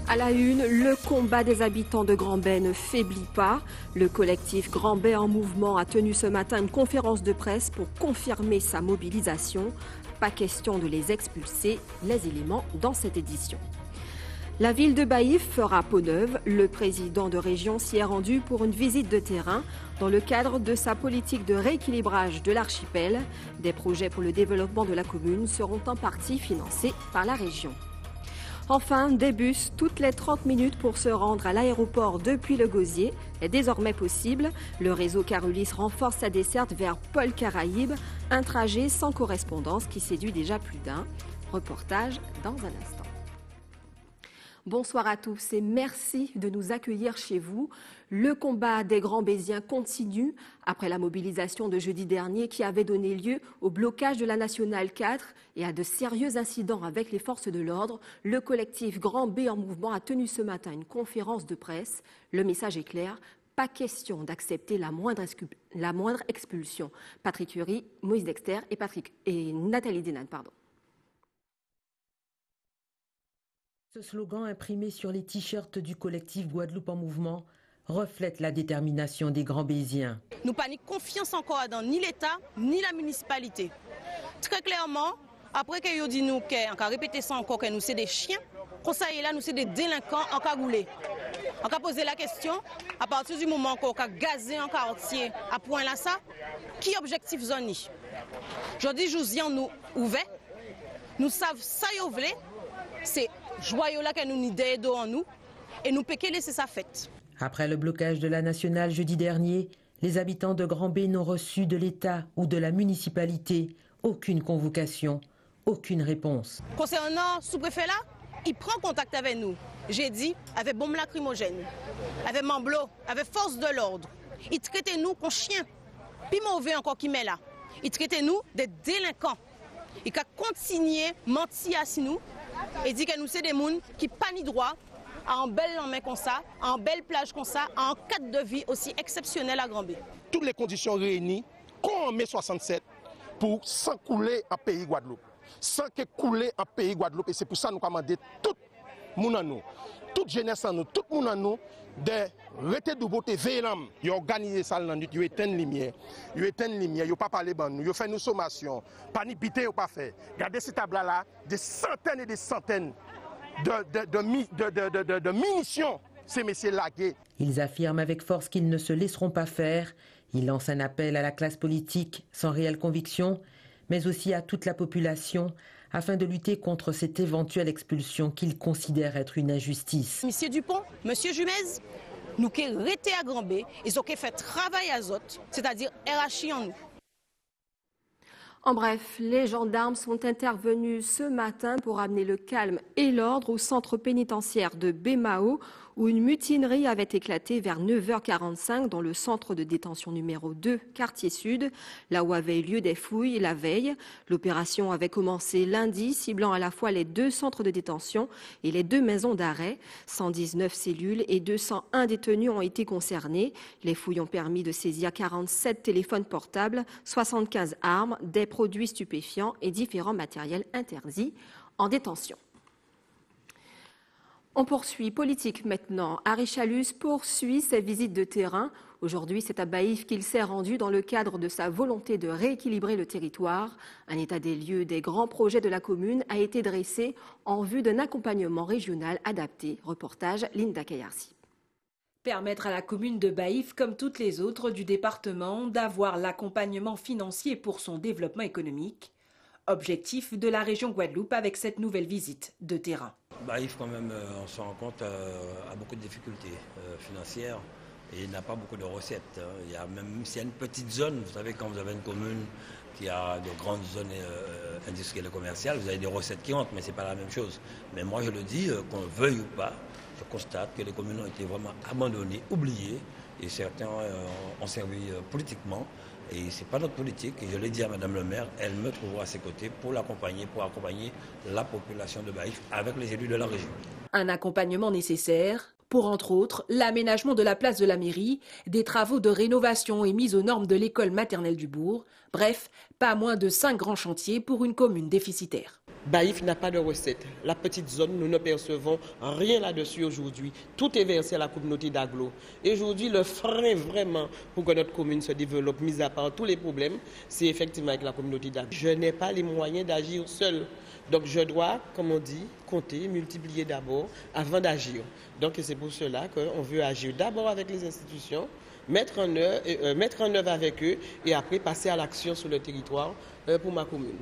À la une, le combat des habitants de Grand-Bay ne faiblit pas. Le collectif Grand-Bay en mouvement a tenu ce matin une conférence de presse pour confirmer sa mobilisation. Pas question de les expulser, les éléments dans cette édition. La ville de Baïf fera peau neuve. Le président de région s'y est rendu pour une visite de terrain dans le cadre de sa politique de rééquilibrage de l'archipel. Des projets pour le développement de la commune seront en partie financés par la région. Enfin, des bus toutes les 30 minutes pour se rendre à l'aéroport depuis le Gosier est désormais possible. Le réseau Carolis renforce sa desserte vers Paul Caraïbes, un trajet sans correspondance qui séduit déjà plus d'un. Reportage dans un instant. Bonsoir à tous et merci de nous accueillir chez vous. Le combat des Grands-Baysiens continue après la mobilisation de jeudi dernier qui avait donné lieu au blocage de la Nationale 4 et à de sérieux incidents avec les forces de l'ordre. Le collectif Grand-Bay en mouvement a tenu ce matin une conférence de presse. Le message est clair, pas question d'accepter la moindre expulsion. Patrick Curie, Moïse Dexter et Nathalie Denan, Ce slogan imprimé sur les t-shirts du collectif Guadeloupe en mouvement reflète la détermination des Grands-Baysiens. Nous n'avons pas confiance encore dans ni l'État ni la municipalité. Très clairement, après que nous dit nous qu'on a répété ça encore que nous sommes des chiens, qu'on est là nous sommes des délinquants en cagoulé. On a posé la question à partir du moment qu'on a gazé en quartier à point là ça, qui objectif zone ni. Aujourd'hui nous ouvert, nous savons ça y voulez, c'est joyeux là que nous n'y d'aide en nous et nous peut laisser ça fête. Après le blocage de la Nationale jeudi dernier, les habitants de Grand-Bay n'ont reçu de l'État ou de la municipalité aucune convocation, aucune réponse. Concernant ce sous-préfet là, il prend contact avec nous. J'ai dit avec bombe lacrymogène, avec mamblo, avec force de l'ordre. Il traitait nous comme chiens. Puis mauvais encore qui met là. Il traitait nous des délinquants. Il a continué mentir à nous et dit que nous c'est des gens qui pas ni droit à un bel lendemain comme ça, à une belle plage comme ça, à un cadre de vie aussi exceptionnel à Grand-Bay. Toutes les conditions réunies, comme en mai 67, pour sans couler en pays Guadeloupe. Sans que couler en pays Guadeloupe. Et c'est pour ça que nous commandons tout le monde en nous, toute jeunesse en nous, tout le monde en nous, de rester de beauté véhément. Ils ont organisé ça dans la nuit, ils ont éteint la lumière, ils n'ont pas parlé de nous, ils ont fait une sommation, pas ni bité, ils n'ont pas fait. Regardez ces tableaux-là, des centaines et des centaines de munitions, ces messieurs lagués. Ils affirment avec force qu'ils ne se laisseront pas faire. Ils lancent un appel à la classe politique sans réelle conviction, mais aussi à toute la population, afin de lutter contre cette éventuelle expulsion qu'ils considèrent être une injustice. Monsieur Dupont, Monsieur Jumez, nous qui resté à Grand-Bay, ils ont fait travail à autres, c'est-à-dire RHI en nous. En bref, les gendarmes sont intervenus ce matin pour amener le calme et l'ordre au centre pénitentiaire de Bémao, où une mutinerie avait éclaté vers 9h45 dans le centre de détention numéro 2, quartier sud, là où avaient eu lieu des fouilles la veille. L'opération avait commencé lundi, ciblant à la fois les 2 centres de détention et les 2 maisons d'arrêt. 119 cellules et 201 détenus ont été concernés. Les fouilles ont permis de saisir 47 téléphones portables, 75 armes, des produits stupéfiants et différents matériels interdits en détention. On poursuit politique maintenant. Harry Chalus poursuit ses visites de terrain. Aujourd'hui, c'est à Baïf qu'il s'est rendu dans le cadre de sa volonté de rééquilibrer le territoire. Un état des lieux des grands projets de la commune a été dressé en vue d'un accompagnement régional adapté. Reportage Linda Kayarsi. Permettre à la commune de Baïf, comme toutes les autres du département, d'avoir l'accompagnement financier pour son développement économique. Objectif de la région Guadeloupe avec cette nouvelle visite de terrain. Baïf, quand même, on se rend compte, a beaucoup de difficultés financières et il n'a pas beaucoup de recettes. Il y a même s'il y a une petite zone, vous savez, quand vous avez une commune qui a de grandes zones industrielles et commerciales, vous avez des recettes qui entrent, mais ce n'est pas la même chose. Mais moi, je le dis, qu'on le veuille ou pas, je constate que les communes ont été vraiment abandonnées, oubliées, et certains ont servi politiquement. Et ce n'est pas notre politique, et je l'ai dit à Madame le maire, elle me trouvera à ses côtés pour l'accompagner, pour accompagner la population de Baïf avec les élus de la région. Un accompagnement nécessaire pour, entre autres, l'aménagement de la place de la mairie, des travaux de rénovation et mise aux normes de l'école maternelle du bourg. Bref, pas moins de 5 grands chantiers pour une commune déficitaire. Baïf n'a pas de recette. La petite zone, nous ne percevons rien là-dessus aujourd'hui. Tout est versé à la communauté d'Aglo. Et aujourd'hui, le frein vraiment pour que notre commune se développe, mis à part tous les problèmes, c'est effectivement avec la communauté d'Aglo. Je n'ai pas les moyens d'agir seul. Donc je dois, comme on dit, compter, multiplier d'abord avant d'agir. Donc c'est pour cela qu'on veut agir d'abord avec les institutions, mettre en œuvre avec eux et après passer à l'action sur le territoire pour ma commune.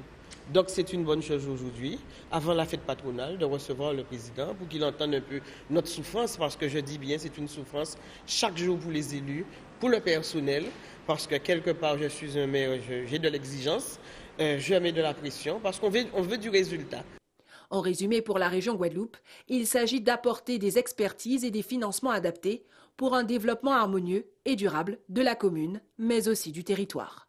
Donc c'est une bonne chose aujourd'hui, avant la fête patronale, de recevoir le président pour qu'il entende un peu notre souffrance, parce que je dis bien c'est une souffrance chaque jour pour les élus, pour le personnel, parce que quelque part je suis un maire, j'ai de l'exigence, je mets de la pression, parce qu'on veut du résultat. En résumé, pour la région Guadeloupe, il s'agit d'apporter des expertises et des financements adaptés pour un développement harmonieux et durable de la commune, mais aussi du territoire.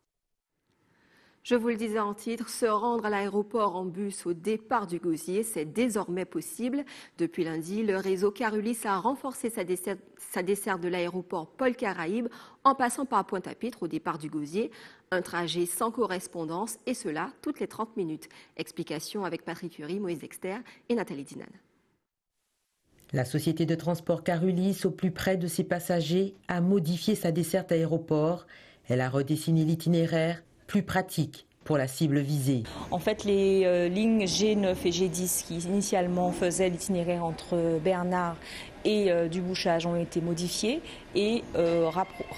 Je vous le disais en titre, se rendre à l'aéroport en bus au départ du Gosier, c'est désormais possible. Depuis lundi, le réseau Carulis a renforcé sa desserte de l'aéroport Paul Caraïbes en passant par Pointe-à-Pitre au départ du Gosier. Un trajet sans correspondance et cela toutes les 30 minutes. Explication avec Patrick Curie, Moïse Exter et Nathalie Dinan. La société de transport Carulis, au plus près de ses passagers, a modifié sa desserte aéroport. Elle a redessiné l'itinéraire, plus pratique pour la cible visée. En fait, les lignes G9 et G10 qui initialement faisaient l'itinéraire entre Bernard et du Bouchage ont été modifiées et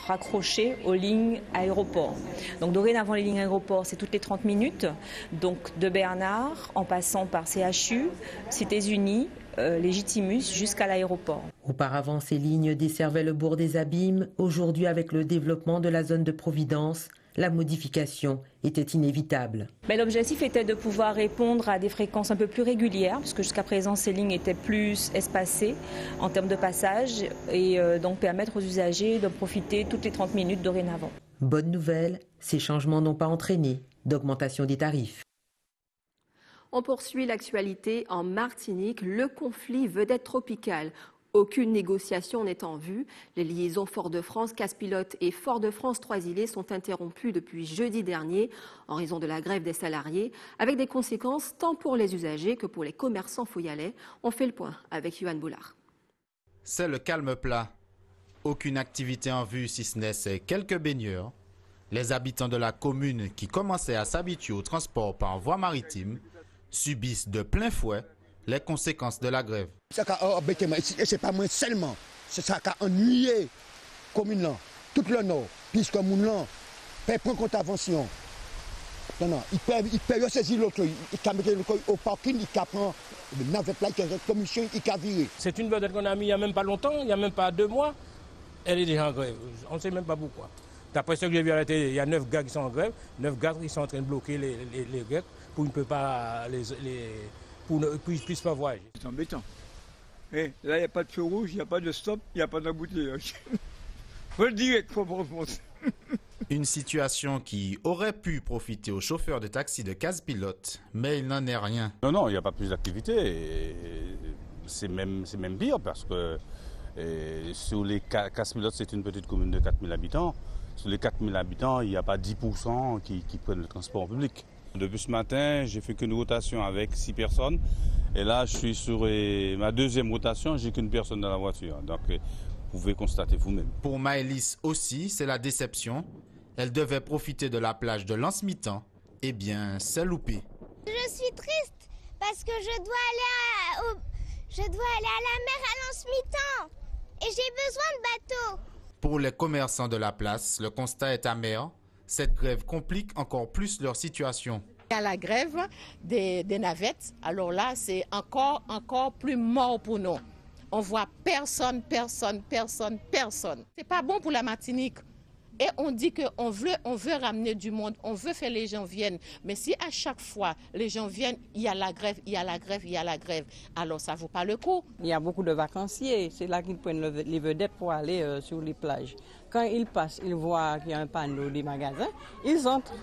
raccrochées aux lignes aéroports. Donc dorénavant, les lignes aéroports, c'est toutes les 30 minutes. Donc de Bernard, en passant par CHU, Cités-Unies, Légitimus jusqu'à l'aéroport. Auparavant, ces lignes desservaient le bourg des Abîmes. Aujourd'hui, avec le développement de la zone de Providence, la modification était inévitable. L'objectif était de pouvoir répondre à des fréquences un peu plus régulières, puisque jusqu'à présent ces lignes étaient plus espacées en termes de passage et donc permettre aux usagers de profiter toutes les 30 minutes dorénavant. Bonne nouvelle, ces changements n'ont pas entraîné d'augmentation des tarifs. On poursuit l'actualité en Martinique, le conflit vedette tropicale. Aucune négociation n'est en vue. Les liaisons Fort-de-France, Casse-Pilote et Fort-de-France-Trois-Îlets sont interrompues depuis jeudi dernier en raison de la grève des salariés, avec des conséquences tant pour les usagers que pour les commerçants fouillalais. On fait le point avec Yohan Boulard. C'est le calme plat. Aucune activité en vue si ce n'est ces quelques baigneurs. Les habitants de la commune qui commençaient à s'habituer au transport par voie maritime subissent de plein fouet les conséquences de la grève. Ça a embêté, et c'est pas moi seulement, c'est ça qui a ennuyé la commune, tout le nord, puisque le monde prend contravention. Non, il peut saisir l'autre, il peut mettre au parking, il prend le navette là, la commission, il peut virer. C'est une vedette qu'on a mis il n'y a même pas longtemps, il n'y a même pas 2 mois, elle est déjà en grève, on ne sait même pas pourquoi. D'après ce que j'ai vu à la télé, il y a 9 gars qui sont en grève, 9 gars qui sont en train de bloquer les grèves pour qu'ils ne puissent pas voyager. C'est embêtant. Et là, il n'y a pas de feu rouge, il n'y a pas de stop, il n'y a pas d'embouteillage. Faut le dire, il faut prendre. Une situation qui aurait pu profiter aux chauffeurs de taxi de Casse-Pilote, mais il n'en est rien. Non, il n'y a pas plus d'activité. C'est même pire parce que sur les Casse-Pilote, c'est une petite commune de 4000 habitants. Sur les 4000 habitants, il n'y a pas 10% qui prennent le transport en public. Depuis ce matin, j'ai fait qu'une rotation avec 6 personnes. Et là, je suis sur ma deuxième rotation, j'ai qu'une personne dans la voiture. Donc, vous pouvez constater vous-même. Pour Maëlys aussi, c'est la déception. Elle devait profiter de la plage de Lance-Mitan. Eh bien, c'est loupé. Je suis triste parce que je dois aller à la mer à Lance-Mitan. Et j'ai besoin de bateau. Pour les commerçants de la place, le constat est amer. Cette grève complique encore plus leur situation. Il y a la grève des navettes. Alors là, c'est encore plus mort pour nous. On voit personne. C'est pas bon pour la Martinique. Et on dit qu'on veut ramener du monde, on veut faire les gens viennent. Mais si à chaque fois les gens viennent, il y a la grève, alors ça ne vaut pas le coup. Il y a beaucoup de vacanciers, c'est là qu'ils prennent les vedettes pour aller sur les plages. Quand ils passent, ils voient qu'il y a un panneau des magasins, ils entrent.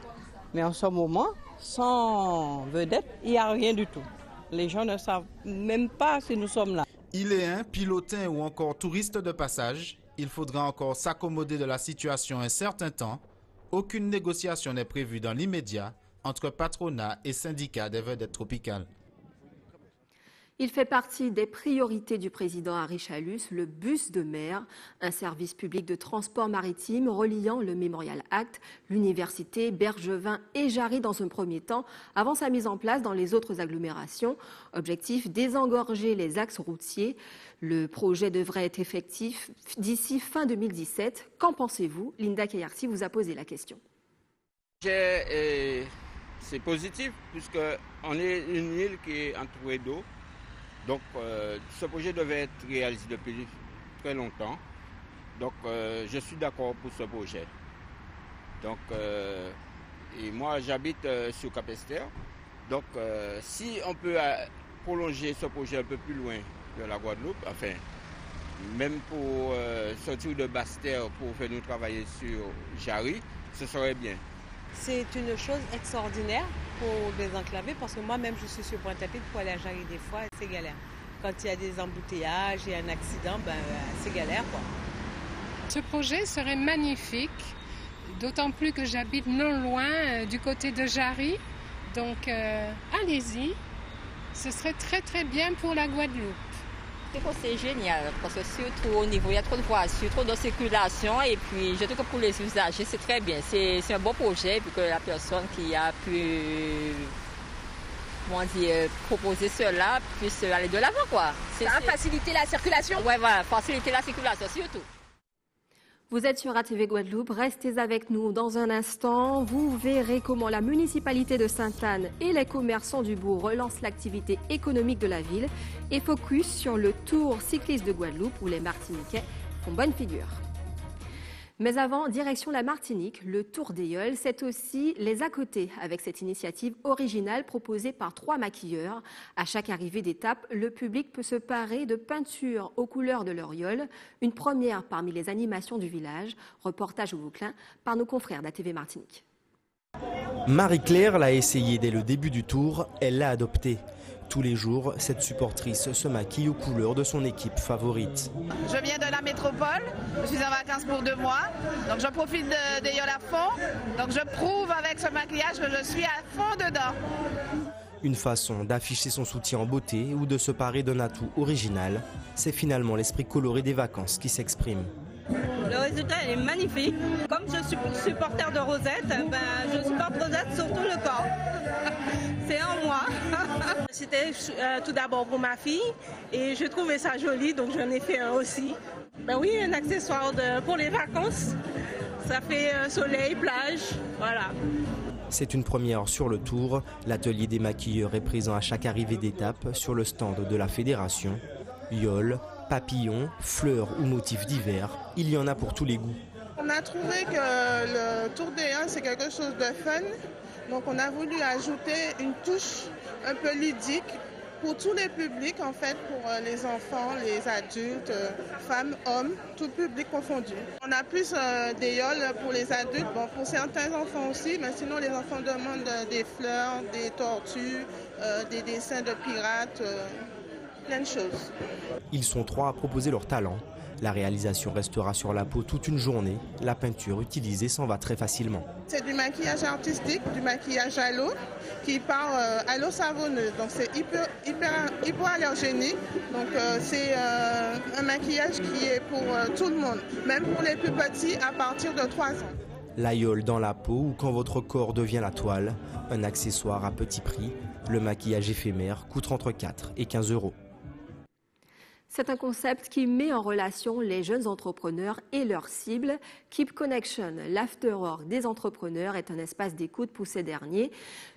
Mais en ce moment, sans vedette, il n'y a rien du tout. Les gens ne savent même pas si nous sommes là. Iléens, pilotins ou encore touristes de passage, il faudra encore s'accommoder de la situation un certain temps. Aucune négociation n'est prévue dans l'immédiat entre patronat et syndicats des vedettes tropicales. Il fait partie des priorités du président Harry Chalus, le bus de mer, un service public de transport maritime reliant le Memorial Act, l'université, Bergevin et Jarry dans un premier temps, avant sa mise en place dans les autres agglomérations. Objectif, désengorger les axes routiers. Le projet devrait être effectif d'ici fin 2017. Qu'en pensez-vous? Linda Kayarsi vous a posé la question. C'est positif puisqu'on est une île qui est entourée d'eau. Donc ce projet devait être réalisé depuis très longtemps. Donc je suis d'accord pour ce projet. Donc et moi j'habite sur Cap-Esther. Donc si on peut prolonger ce projet un peu plus loin de la Guadeloupe, enfin même pour sortir de Basse-Terre pour faire nous travailler sur Jarry, ce serait bien. C'est une chose extraordinaire pour désenclaver parce que moi-même je suis sur Pointe-à-Pitre pour aller à Jarry des fois, c'est galère. Quand il y a des embouteillages et un accident, c'est galère quoi. Ce projet serait magnifique, d'autant plus que j'habite non loin du côté de Jarry. Donc allez-y, ce serait très très bien pour la Guadeloupe. C'est génial parce que surtout au niveau, il y a trop de voitures, trop de circulation et puis je trouve que pour les usagers c'est très bien. C'est un beau projet puis que la personne qui a pu proposer cela puisse aller de l'avant quoi. Ça va faciliter la circulation? Oui, voilà, faciliter la circulation surtout. Vous êtes sur ATV Guadeloupe, restez avec nous dans un instant. Vous verrez comment la municipalité de Sainte-Anne et les commerçants du bourg relancent l'activité économique de la ville et focus sur le Tour cycliste de Guadeloupe où les Martiniquais font bonne figure. Mais avant, direction la Martinique, le Tour d'Ailleul, c'est aussi les à côté avec cette initiative originale proposée par 3 maquilleurs. À chaque arrivée d'étape, le public peut se parer de peintures aux couleurs de leur yole, une première parmi les animations du village. Reportage au Vauclin par nos confrères d'ATV Martinique. Marie-Claire l'a essayé dès le début du Tour, elle l'a adopté. Tous les jours, cette supportrice se maquille aux couleurs de son équipe favorite. Je viens de la métropole, je suis en vacances pour 2 mois, donc je profite d'Ailleul à fond. Donc je prouve avec ce maquillage que je suis à fond dedans. Une façon d'afficher son soutien en beauté ou de se parer d'un atout original, c'est finalement l'esprit coloré des vacances qui s'exprime. Le résultat est magnifique. Comme je suis supporter de Rosette, je supporte Rosette sur tout le corps. C'est en moi. C'était tout d'abord pour ma fille et je trouvais ça joli, donc j'en ai fait un aussi. Oui, un accessoire pour les vacances. Ça fait soleil, plage, voilà. C'est une première sur le Tour. L'atelier des maquilleurs est présent à chaque arrivée d'étape sur le stand de la fédération. Yole, papillons, fleurs ou motifs divers, il y en a pour tous les goûts. On a trouvé que le Tour d'Ailleul c'est quelque chose de fun, donc on a voulu ajouter une touche un peu ludique pour tous les publics en fait, pour les enfants, les adultes, femmes, hommes, tout public confondu. On a plus d'Ailleul pour les adultes, pour certains enfants aussi, mais sinon les enfants demandent des fleurs, des tortues, des dessins de pirates. Plein de choses. Ils sont 3 à proposer leur talent. La réalisation restera sur la peau toute une journée. La peinture utilisée s'en va très facilement. C'est du maquillage artistique, du maquillage à l'eau, qui part à l'eau savonneuse. Donc c'est hypoallergénique. Donc c'est un maquillage qui est pour tout le monde, même pour les plus petits à partir de 3 ans. L'aïeul dans la peau ou quand votre corps devient la toile, un accessoire à petit prix. Le maquillage éphémère coûte entre 4 et 15 €. C'est un concept qui met en relation les jeunes entrepreneurs et leurs cibles. Keep Connection, l'afterwork des entrepreneurs, est un espace d'écoute pour ces derniers,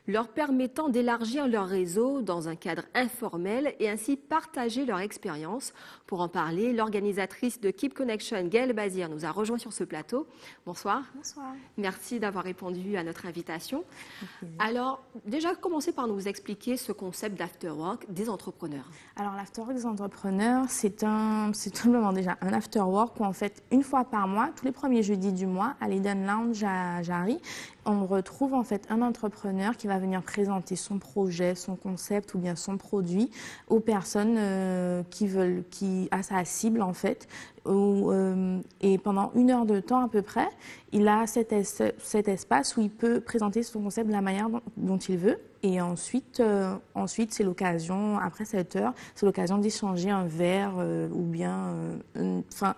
leur permettant d'élargir leur réseau dans un cadre informel et ainsi partager leur expérience. Pour en parler, l'organisatrice de Keep Connection, Gaëlle Bazir, nous a rejoint sur ce plateau. Bonsoir. Bonsoir. Merci d'avoir répondu à notre invitation. Alors, déjà, commencez par nous expliquer ce concept d'afterwork des entrepreneurs. Alors, l'afterwork des entrepreneurs, c'est tout simplement déjà un afterwork où en fait, une fois par mois, tous les premiers jeudis du mois, à l'Eden Lounge à Jarry, on retrouve en fait un entrepreneur qui va va venir présenter son projet, son concept ou bien son produit aux personnes à sa cible en fait. Et pendant 1 heure de temps à peu près, il a cet espace où il peut présenter son concept de la manière dont il veut. Et ensuite c'est l'occasion, après 7 heures, c'est l'occasion d'échanger un verre ou bien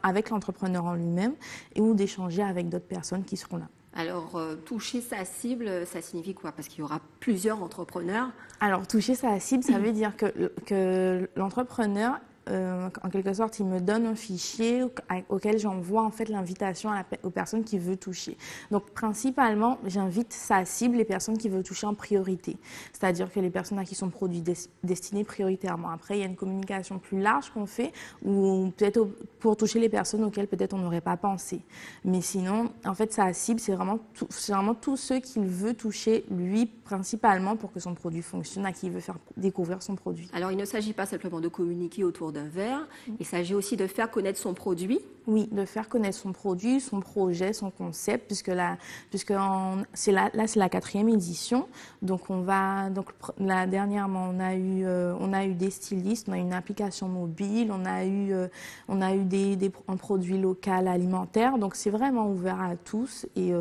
avec l'entrepreneur en lui-même ou d'échanger avec d'autres personnes qui seront là. Alors, toucher sa cible, ça signifie quoi? Parce qu'il y aura plusieurs entrepreneurs. Alors, toucher sa cible, ça veut dire que l'entrepreneur, en quelque sorte, il me donne un fichier auquel j'envoie en fait l'invitation aux personnes qui veulent toucher. Donc, principalement, j'invite sa cible, les personnes qui veulent toucher en priorité. C'est-à-dire que les personnes à qui sont produits destinés prioritairement. Après, il y a une communication plus large qu'on fait, ou peut-être pour toucher les personnes auxquelles peut-être on n'aurait pas pensé. Mais sinon, en fait, sa cible, c'est vraiment tous ceux qu'il veut toucher, lui, principalement, pour que son produit fonctionne, à qui il veut faire découvrir son produit. Alors, il ne s'agit pas simplement de communiquer autour d'un verre, il s'agit aussi de faire connaître son produit. Oui, de faire connaître son produit, son projet, son concept, c'est la 4e édition. Donc là dernièrement on a eu des stylistes, on a eu une application mobile, on a eu un produit local alimentaire. Donc c'est vraiment ouvert à tous et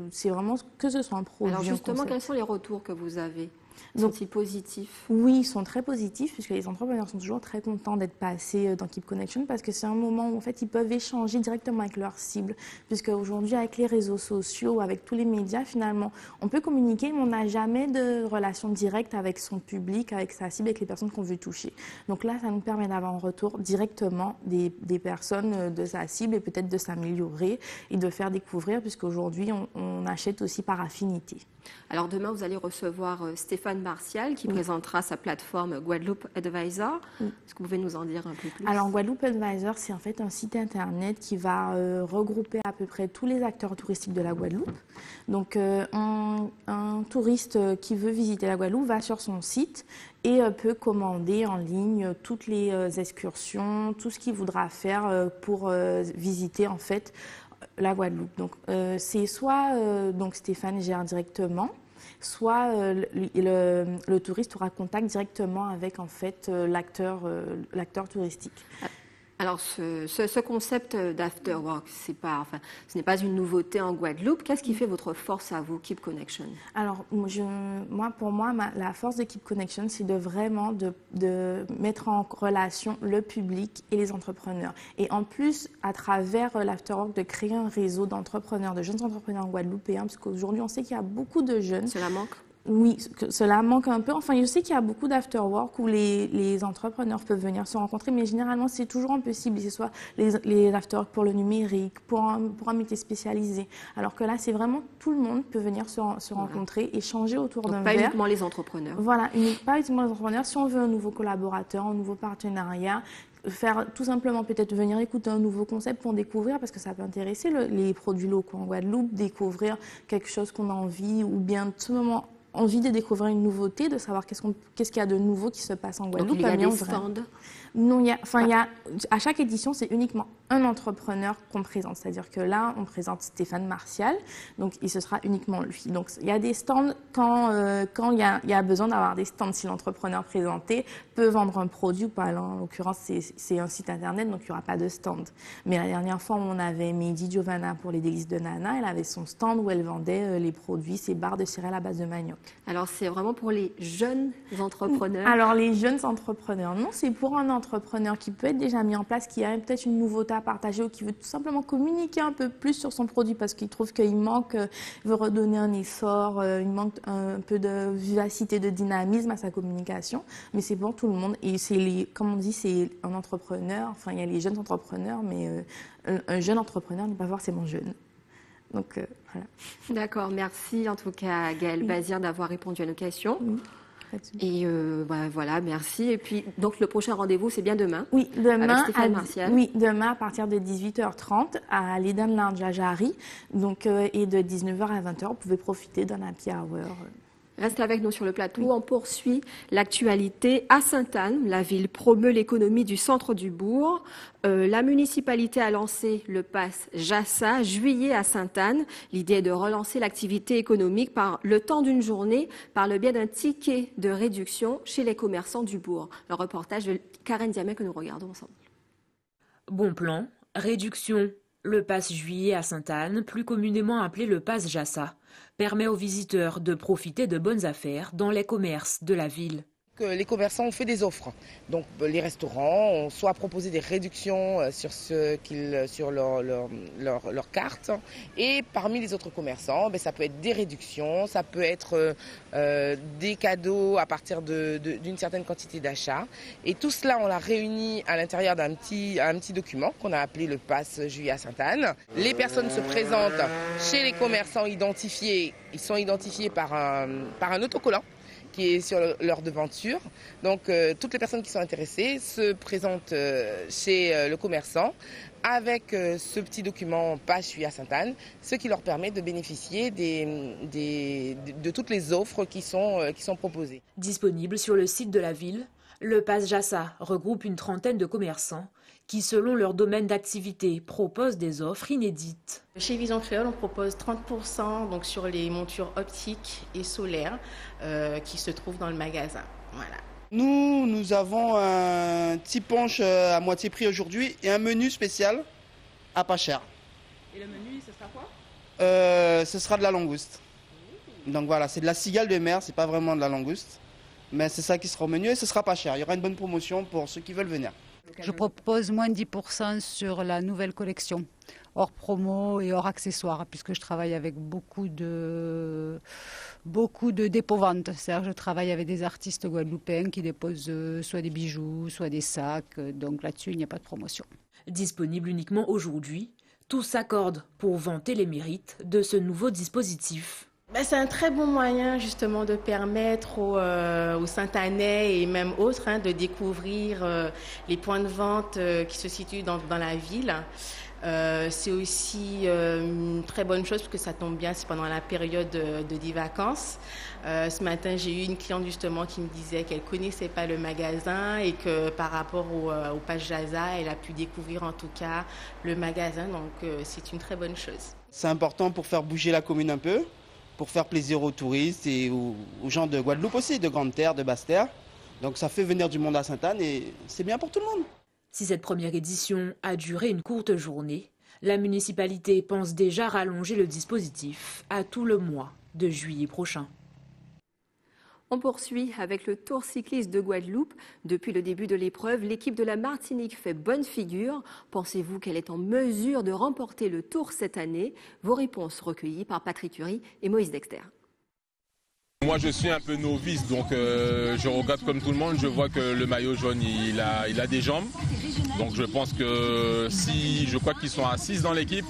c'est vraiment que ce soit un produit. Alors justement, quels sont les retours que vous avez? Sont-ils positifs? Oui, ils sont très positifs puisque les entrepreneurs sont toujours très contents d'être passés dans Keep Connection parce que c'est un moment où en fait ils peuvent échanger directement avec leur cible. Puisque aujourd'hui avec les réseaux sociaux, avec tous les médias finalement, on peut communiquer mais on n'a jamais de relation directe avec son public, avec sa cible, avec les personnes qu'on veut toucher. Donc là, ça nous permet d'avoir un retour directement des personnes de sa cible et peut-être de s'améliorer et de faire découvrir puisqu'aujourd'hui on achète aussi par affinité. Alors demain, vous allez recevoir Stéphane Martial qui présentera sa plateforme Guadeloupe Advisor. Est-ce que vous pouvez nous en dire un peu plus? Alors Guadeloupe Advisor, c'est en fait un site internet qui va regrouper à peu près tous les acteurs touristiques de la Guadeloupe. Donc un touriste qui veut visiter la Guadeloupe va sur son site et peut commander en ligne toutes les excursions, tout ce qu'il voudra faire pour visiter en fait la Guadeloupe. Donc c'est soit donc Stéphane gère directement, soit le touriste aura contact directement avec en fait l'acteur touristique. Alors ce concept d'afterwork, ce n'est pas une nouveauté en Guadeloupe. Qu'est-ce qui fait votre force à vous, Keep Connection? Alors pour moi, la force de Keep Connection, c'est vraiment de mettre en relation le public et les entrepreneurs. Et en plus, à travers l'afterwork, de créer un réseau d'entrepreneurs, de jeunes entrepreneurs guadeloupéens, parce qu'aujourd'hui, on sait qu'il y a beaucoup de jeunes. Cela manque? Oui, cela manque un peu. Enfin, je sais qu'il y a beaucoup d'afterwork où les entrepreneurs peuvent venir se rencontrer, mais généralement, c'est toujours un peu ciblé. C'est soit les afterwork pour le numérique, pour un métier spécialisé. Alors que là, c'est vraiment tout le monde peut venir se rencontrer, échanger autour d'un verre. Pas uniquement les entrepreneurs. Voilà, pas uniquement les entrepreneurs. Si on veut un nouveau collaborateur, un nouveau partenariat, faire tout simplement peut-être venir écouter un nouveau concept pour découvrir, parce que ça peut intéresser les produits locaux en Guadeloupe, découvrir quelque chose qu'on a envie, ou bien tout simplement envie de découvrir une nouveauté, de savoir qu'est-ce qu'il y a de nouveau qui se passe en Guadeloupe. Donc, il y a des stands? Non, à chaque édition, c'est uniquement un entrepreneur qu'on présente. C'est-à-dire que là, on présente Stéphane Martial, donc ce sera uniquement lui. Donc, il y a des stands quand il y a besoin d'avoir des stands. Si l'entrepreneur présenté peut vendre un produit ou pas. En l'occurrence, c'est un site internet, donc il n'y aura pas de stand. Mais la dernière fois, on avait Mehdi Giovanna pour les délices de Nana. Elle avait son stand où elle vendait les produits, ses barres de céréales à base de manioc. Alors, c'est vraiment pour les jeunes entrepreneurs? Alors, les jeunes entrepreneurs, non, c'est pour un entrepreneur qui peut être déjà mis en place, qui a peut-être une nouveauté à partager ou qui veut tout simplement communiquer un peu plus sur son produit parce qu'il trouve qu'il manque, veut redonner un essor, il manque un peu de vivacité, de dynamisme à sa communication. Mais c'est pour tout le monde. Et comme on dit, c'est un entrepreneur. Enfin, il y a les jeunes entrepreneurs, mais un jeune entrepreneur n'est pas forcément jeune. Donc, voilà. D'accord, merci en tout cas Gaëlle Bazir d'avoir répondu à nos questions. Et voilà, merci. Et puis, donc le prochain rendez-vous, c'est bien demain? Oui, demain, avec Stéphane Martial. Oui, demain à partir de 18h30 à l'Eden Lounge à Jarry. Donc, et de 19h à 20h, vous pouvez profiter d'un happy hour. Restez avec nous sur le plateau. On poursuit l'actualité à Sainte-Anne. La ville promeut l'économie du centre du bourg. La municipalité a lancé le pass JASA, juillet à Sainte-Anne. L'idée est de relancer l'activité économique par le temps d'une journée par le biais d'un ticket de réduction chez les commerçants du bourg. Le reportage de Karen Diamé que nous regardons ensemble. Bon plan, réduction. Le pass juillet à Sainte-Anne, plus communément appelé le pass JASA, permet aux visiteurs de profiter de bonnes affaires dans les commerces de la ville. Les commerçants ont fait des offres. Donc les restaurants ont soit proposé des réductions sur leur carte. Et parmi les autres commerçants, ça peut être des réductions, ça peut être des cadeaux à partir d'une certaine quantité d'achats. Et tout cela, on l'a réuni à l'intérieur d'un petit document qu'on a appelé le pass juillet à Sainte-Anne. Les personnes se présentent chez les commerçants identifiés. Ils sont identifiés par un autocollant qui est sur leur devanture. Donc toutes les personnes qui sont intéressées se présentent chez le commerçant avec ce petit document pass juillet à Sainte-Anne, ce qui leur permet de bénéficier de toutes les offres qui sont proposées. Disponible sur le site de la ville, le pass JASA regroupe une trentaine de commerçants qui, selon leur domaine d'activité, proposent des offres inédites. Chez Vision Créole, on propose 30% donc sur les montures optiques et solaires qui se trouvent dans le magasin. Voilà. Nous avons un petit punch à moitié prix aujourd'hui et un menu spécial à pas cher. Et le menu, ce sera quoi ? Ce sera de la langouste. Donc voilà, c'est de la cigale de mer, c'est pas vraiment de la langouste. Mais c'est ça qui sera au menu et ce sera pas cher. Il y aura une bonne promotion pour ceux qui veulent venir. Je propose moins de 10% sur la nouvelle collection, hors promo et hors accessoires, puisque je travaille avec beaucoup de dépôts-ventes. C'est-à-dire que je travaille avec des artistes guadeloupéens qui déposent soit des bijoux, soit des sacs. Donc là-dessus, il n'y a pas de promotion. Disponible uniquement aujourd'hui, tout s'accorde pour vanter les mérites de ce nouveau dispositif. C'est un très bon moyen justement de permettre aux Sainte-Annais et même autres de découvrir les points de vente qui se situent dans la ville. C'est aussi une très bonne chose parce que ça tombe bien, c'est pendant la période des vacances. Ce matin, j'ai eu une cliente justement qui me disait qu'elle ne connaissait pas le magasin et que par rapport au pass JASA, elle a pu découvrir en tout cas le magasin. Donc c'est une très bonne chose. C'est important pour faire bouger la commune un peu, pour faire plaisir aux touristes et aux gens de Guadeloupe aussi, de Grande-Terre, de Basse-Terre. Donc ça fait venir du monde à Sainte-Anne et c'est bien pour tout le monde. Si cette première édition a duré une courte journée, la municipalité pense déjà rallonger le dispositif à tout le mois de juillet prochain. On poursuit avec le Tour cycliste de Guadeloupe. Depuis le début de l'épreuve, l'équipe de la Martinique fait bonne figure. Pensez-vous qu'elle est en mesure de remporter le Tour cette année? Vos réponses recueillies par Patrick Curie et Moïse Dexter. Moi je suis un peu novice, donc je regarde comme tout le monde, je vois que le maillot jaune il a des jambes. Donc je pense que je crois qu'ils sont à 6 dans l'équipe,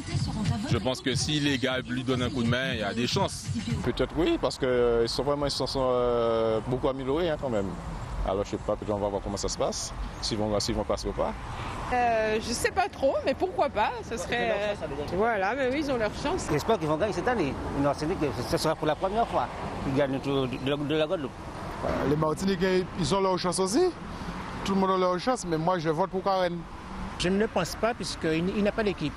je pense que si les gars lui donnent un coup de main, il y a des chances. Peut-être oui, parce qu'ils se sont beaucoup améliorés quand même. Alors je sais pas, peut-être on va voir comment ça se passe, s'ils vont passer ou pas. Je sais pas trop, mais pourquoi pas, ce serait... Voilà, mais oui, ils ont leur chance. J'espère qu'ils vont gagner cette année. Ce sera pour la première fois qu'ils gagnent le Tour de la Guadeloupe. Les Martiniquais, ils ont leur chance aussi. Tout le monde a leur chance, mais moi je vote pour Karen. Je ne le pense pas, puisqu'il n'a pas d'équipe.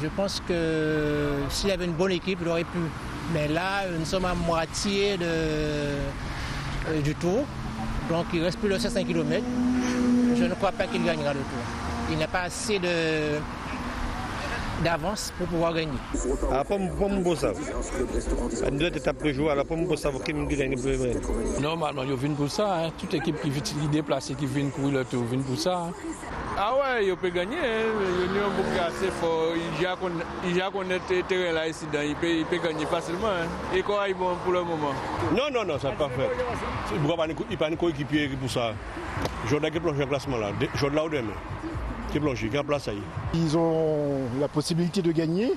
Je pense que s'il avait une bonne équipe, il aurait pu. Mais là, nous sommes à moitié du Tour. Donc il reste plus de 500 km. Je ne crois pas qu'il gagnera le Tour. Il n'a pas assez d'avance pour pouvoir gagner. Normalement, ils viennent pour ça. Toute équipe qui déplace, qui vient courir le Tour, vient pour ça. Ah ouais, il peut gagner. L'Union Bouquet assez fort. Il a connaît le terrain là ici, il peut gagner facilement. Et quoi, il est bon pour le moment? Non, ça n'est pas fait. Il n'y a pas de coéquipier pour ça. Je vais plonger le classement là. Je vais là où demain. Ils ont la possibilité de gagner,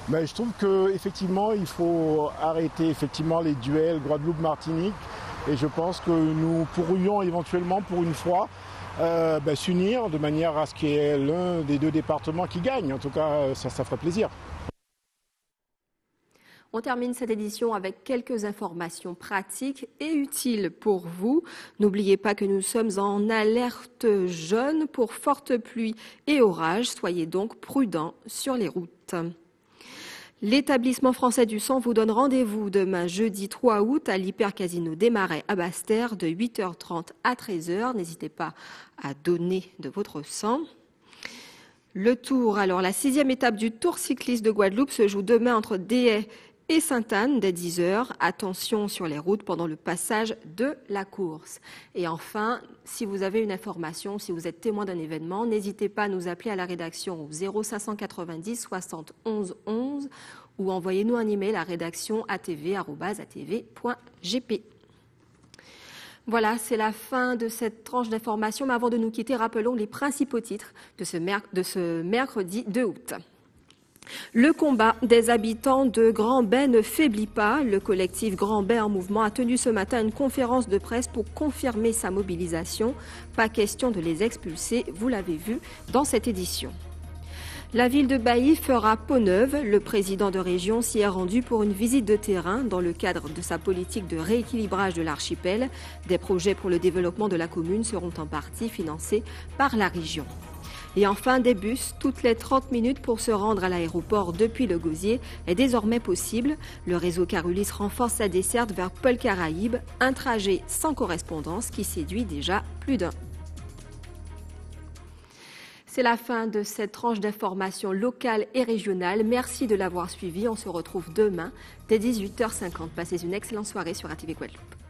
mais je trouve qu'effectivement, il faut arrêter effectivement les duels Guadeloupe-Martinique. Et je pense que nous pourrions éventuellement, pour une fois, s'unir de manière à ce qu'il y ait l'un des deux départements qui gagne. En tout cas, ça ferait plaisir. On termine cette édition avec quelques informations pratiques et utiles pour vous. N'oubliez pas que nous sommes en alerte jaune pour fortes pluies et orages. Soyez donc prudents sur les routes. L'Établissement français du sang vous donne rendez-vous demain jeudi 3 août à l'Hypercasino des Marais à Basse-Terre de 8h30 à 13h. N'hésitez pas à donner de votre sang. Le tour, alors la 6e étape du Tour cycliste de Guadeloupe se joue demain entre Déhay et Sainte-Anne dès 10h. Attention sur les routes pendant le passage de la course. Et enfin, si vous avez une information, si vous êtes témoin d'un événement, n'hésitez pas à nous appeler à la rédaction au 0590 60 11 11 ou envoyez-nous un email à rédaction@atv.gp. Voilà, c'est la fin de cette tranche d'information. Mais avant de nous quitter, rappelons les principaux titres de ce mercredi 2 août. Le combat des habitants de Grand Bay ne faiblit pas. Le collectif Grand Bay en mouvement a tenu ce matin une conférence de presse pour confirmer sa mobilisation. Pas question de les expulser, vous l'avez vu dans cette édition. La ville de Bailly fera peau neuve. Le président de région s'y est rendu pour une visite de terrain dans le cadre de sa politique de rééquilibrage de l'archipel. Des projets pour le développement de la commune seront en partie financés par la région. Et enfin, des bus toutes les 30 minutes pour se rendre à l'aéroport depuis le Gosier est désormais possible. Le réseau Carulis renforce sa desserte vers Peul Caraïbes, un trajet sans correspondance qui séduit déjà plus d'un. C'est la fin de cette tranche d'information locale et régionale. Merci de l'avoir suivi. On se retrouve demain dès 18h50. Passez une excellente soirée sur ATV Guadeloupe.